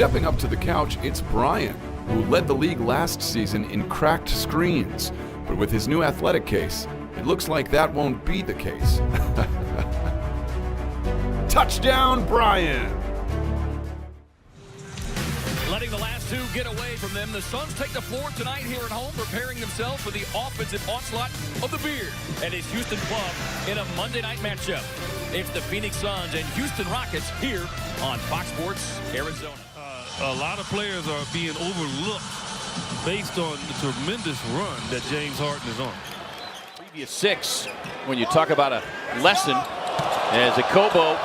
Stepping up to the couch, it's Brian, who led the league last season in cracked screens. But with his new athletic case, it looks like that won't be the case. Touchdown, Brian! Letting the last two get away from them, the Suns take the floor tonight here at home, preparing themselves for the offensive onslaught of the Beard and his Houston club in a Monday night matchup. It's the Phoenix Suns and Houston Rockets here on Fox Sports Arizona. A lot of players are being overlooked based on the tremendous run that James Harden is on. Previous 6, when you talk about a lesson, as Okobo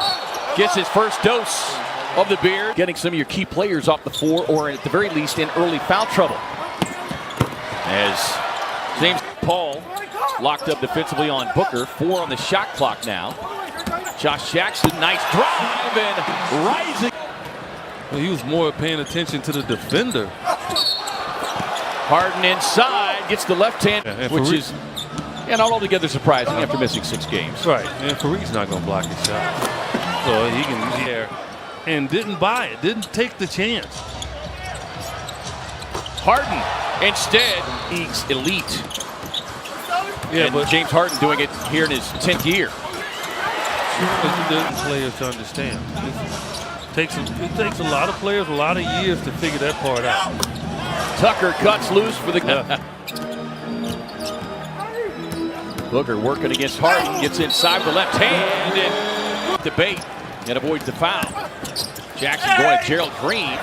gets his first dose of the Beard, getting some of your key players off the floor, or at the very least in early foul trouble. As James Paul locked up defensively on Booker, 4 on the shot clock now. Josh Jackson, nice drive and rising. Well, he was more paying attention to the defender. Harden inside, gets the left hand, which is not altogether surprising after missing 6 games. Right, and Fareed's not going to block his shot. So he can there. And didn't buy it, didn't take the chance. Harden instead, he's elite. Yeah, and but James Harden doing it here in his 10th year. The players to understand. It takes a lot of players a lot of years to figure that part out. Tucker cuts loose for the Booker working against Harden, gets inside with the left hand and debate and avoids the foul. Jackson going to Gerald Green. And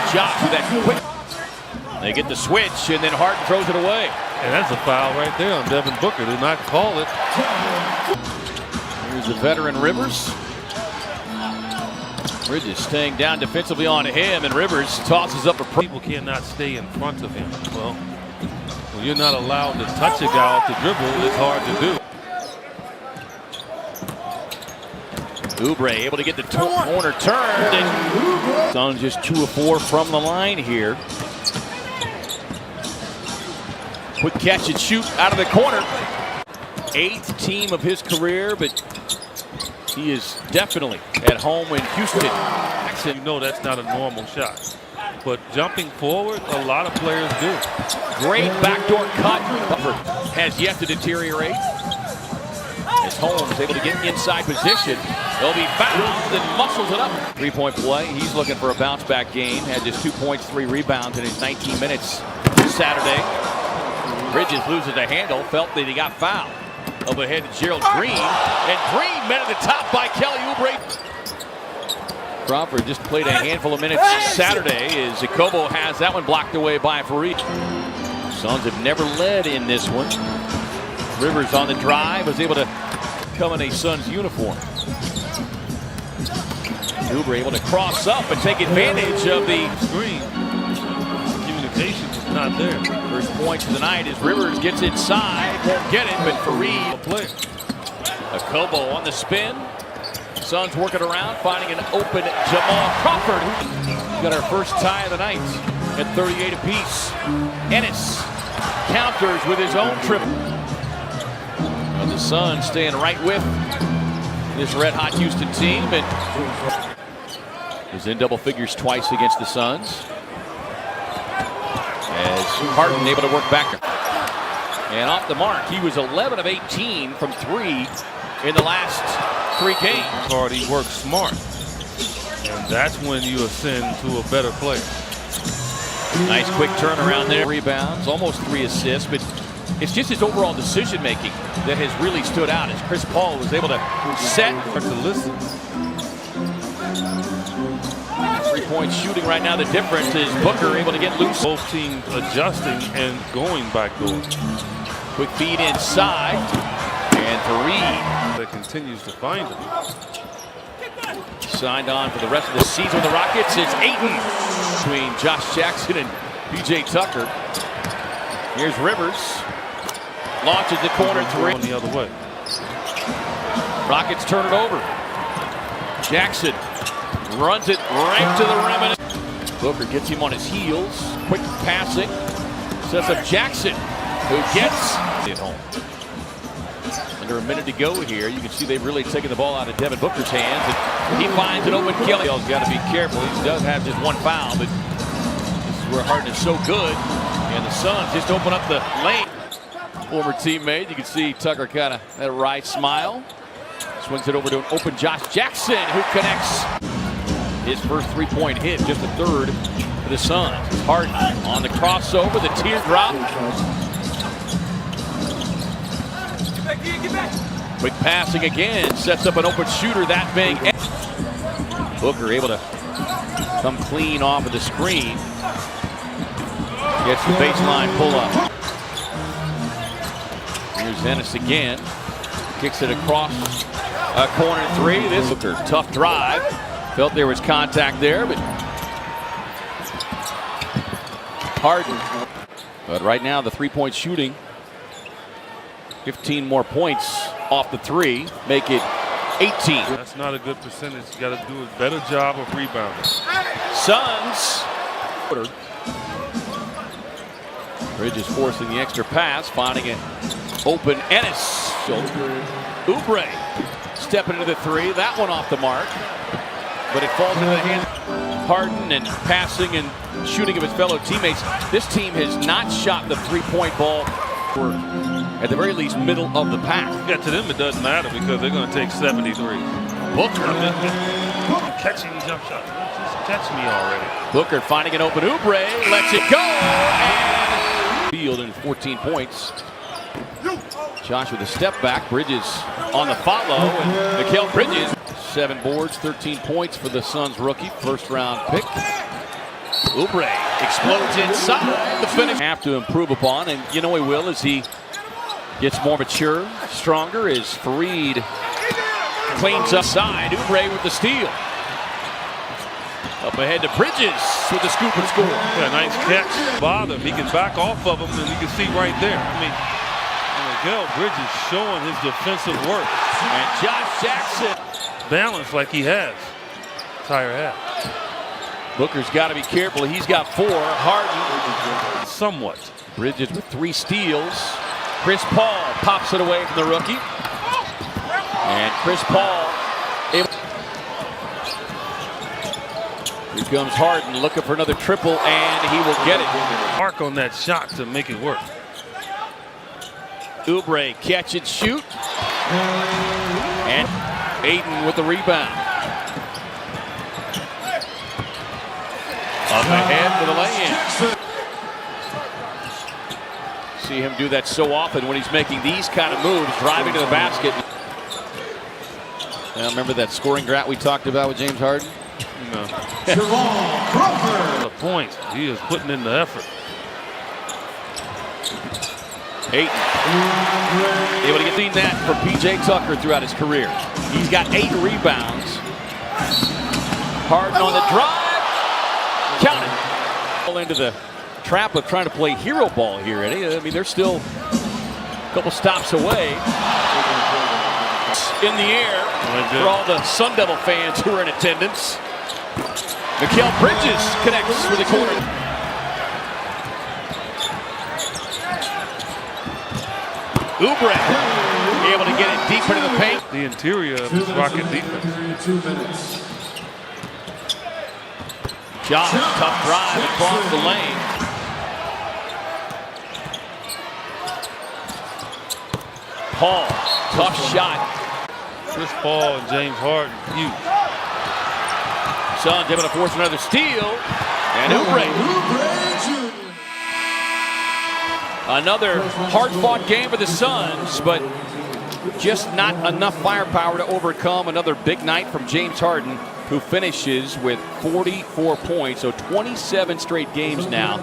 Josh with that quick. They get the switch and then Harden throws it away. And that's a foul right there on Devin Booker. Did not call it. Here's the veteran Rivers. Bridges staying down defensively on him, and Rivers tosses up a people cannot stay in front of him. Well, when you're not allowed to touch a guy off the dribble, it's hard to do. Oubre able to get the corner turned, and Suns just 2 of 4 from the line here. Quick catch and shoot out of the corner. 8th team of his career, but he is definitely at home in Houston. You know that's not a normal shot. But jumping forward, a lot of players do. Great backdoor cut. Buffer has yet to deteriorate. As Holmes able to get inside position. They'll be fouled and muscles it up. 3-point play. He's looking for a bounce back game. Had just 2 points, 3 rebounds in his 19 minutes Saturday. Bridges loses the handle. Felt that he got fouled. Up ahead to Gerald Green, and Green met at the top by Kelly Oubre. Crawford just played a handful of minutes Saturday as Okobo has that one blocked away by Fareed. Suns have never led in this one. Rivers on the drive was able to come in a Suns uniform. Oubre able to cross up and take advantage of the screen. Communication is not there. First point of the night as Rivers gets inside, won't get it, but Fareed play. Okobo on the spin. Suns working around, finding an open Jamal Crawford. Got our first tie of the night at 38 apiece. Ennis counters with his own triple. And the Suns staying right with this red-hot Houston team. And is in double figures twice against the Suns. As Harden able to work back. And off the mark, he was 11 of 18 from 3 in the last 3 games. Hardy works smart. And that's when you ascend to a better player. Nice quick turnaround there. Rebounds, almost 3 assists, but it's just his overall decision making that has really stood out as Chris Paul was able to set. To listen. 3-point shooting right now. The difference is Booker able to get loose. Both teams adjusting and going backdoor. Quick feed inside. And Fareed that continues to find him. Signed on for the rest of the season with the Rockets is Ayton between Josh Jackson and PJ Tucker. Here's Rivers. Launches the corner 3. On the other way. Rockets turn it over. Jackson runs it right to the rim. Booker gets him on his heels. Quick passing. Sets up Jackson, who gets it home. Under a minute to go here. You can see they've really taken the ball out of Devin Booker's hands. And he finds an open Kelly. He's got to be careful. He does have just one foul, but this is where Harden is so good. And the Suns just open up the lane. Former teammate, you can see Tucker kind of had a wry smile. Swings it over to an open Josh Jackson, who connects his first three-point hit, just a third for the Suns. Harden on the crossover, the teardrop. Quick passing again, sets up an open shooter that big. Booker able to come clean off of the screen. Gets the baseline pull-up. Here's Ennis again. Kicks it across a corner three. This Booker, tough drive. Felt there was contact there, but Harden. But right now the three-point shooting. 15 more points off the three. Make it 18. That's not a good percentage. You got to do a better job of rebounding. Suns. Bridges forcing the extra pass, finding it open. Ennis. Oubre stepping into the three. That one off the mark, but it falls into the hands. Harden and passing and shooting of his fellow teammates. This team has not shot the three-point ball for, at the very least, middle of the pack. Yeah, to them it doesn't matter because they're going to take 73. Booker. Catching jump shot. Just catch me already. Booker finding an open Oubre. Lets it go. And field in 14 points. Josh with a step back. Bridges on the follow. And Mikal Bridges. 7 boards, 13 points for the Suns rookie. First round pick. Oubre explodes inside. The finish. Have to improve upon. And you know he will as he gets more mature, stronger. As Fareed cleans up side. Oubre with the steal. Up ahead to Bridges with the scoop and score. Yeah, nice catch. Bother him. He can back off of him, and you can see right there. I mean, Mikal Bridges showing his defensive work. And Josh Jackson. Balance like he has. Entire half. Booker's got to be careful. He's got 4. Harden. Somewhat. Bridges with 3 steals. Chris Paul pops it away from the rookie. And Chris Paul able. Here comes Harden looking for another triple, and he will get it. Mark on that shot to make it work. Oubre catch and shoot. And Ayton with the rebound. Up ahead for the lay-in. See him do that so often when he's making these kind of moves, driving to the basket. Now remember that scoring drought we talked about with James Harden? No. The points. He is putting in the effort. Ayton able to get that for P.J. Tucker throughout his career. He's got 8 rebounds. Harden on the drive. Count it. Fall into the trap of trying to play hero ball here, Eddie. I mean, they're still a couple stops away. In the air for all the Sun Devil fans who are in attendance. Mikal Bridges connects with the corner. Oubre able to get it deep into the paint. The interior of this Rocket defense. Josh, tough drive across the lane. Paul, tough shot. Chris Paul and James Harden, huge. Suns able to force another steal. And Oubre. Another hard-fought game for the Suns, but just not enough firepower to overcome another big night from James Harden, who finishes with 44 points, so 27 straight games now.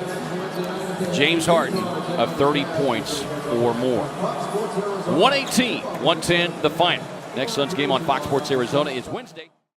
James Harden of 30 points or more. 118-110 the final. Next Suns game on Fox Sports Arizona is Wednesday.